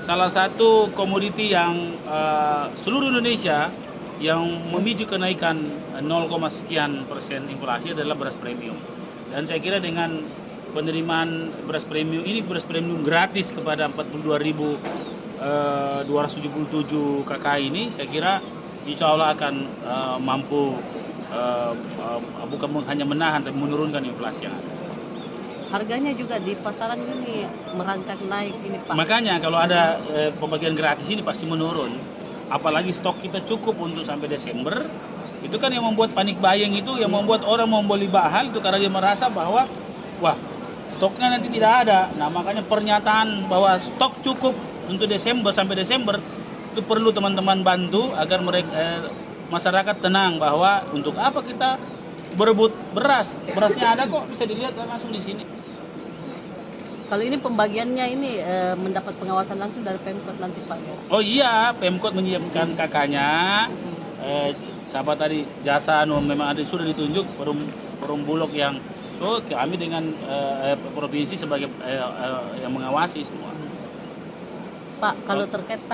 salah satu komoditi yang seluruh Indonesia yang memicu kenaikan 0, sekian persen inflasi adalah beras premium. Dan saya kira dengan penerimaan beras premium ini, beras premium gratis kepada 42.277 KKI ini, saya kira insya Allah akan mampu bukan hanya menahan tapi menurunkan inflasi yang ada. Harganya juga di pasaran ini merangkak naik ini Pak. Makanya kalau ada pembagian gratis ini pasti menurun. Apalagi stok kita cukup untuk sampai Desember. Itu kan yang membuat panik buying itu, yang membuat orang mau beli mahal itu karena dia merasa bahwa wah, stoknya nanti tidak ada. Nah, makanya pernyataan bahwa stok cukup untuk Desember sampai Desember itu perlu teman-teman bantu agar mereka masyarakat tenang bahwa untuk apa kita berebut beras. Berasnya ada kok, bisa dilihat langsung di sini. Kalau ini pembagiannya ini mendapat pengawasan langsung dari Pemkot nanti Pak. Oh iya, Pemkot menyiapkan kakaknya. Sahabat tadi jasa memang ada sudah ditunjuk perum bulog yang kami dengan provinsi sebagai yang mengawasi semua. Pak, kalau terkait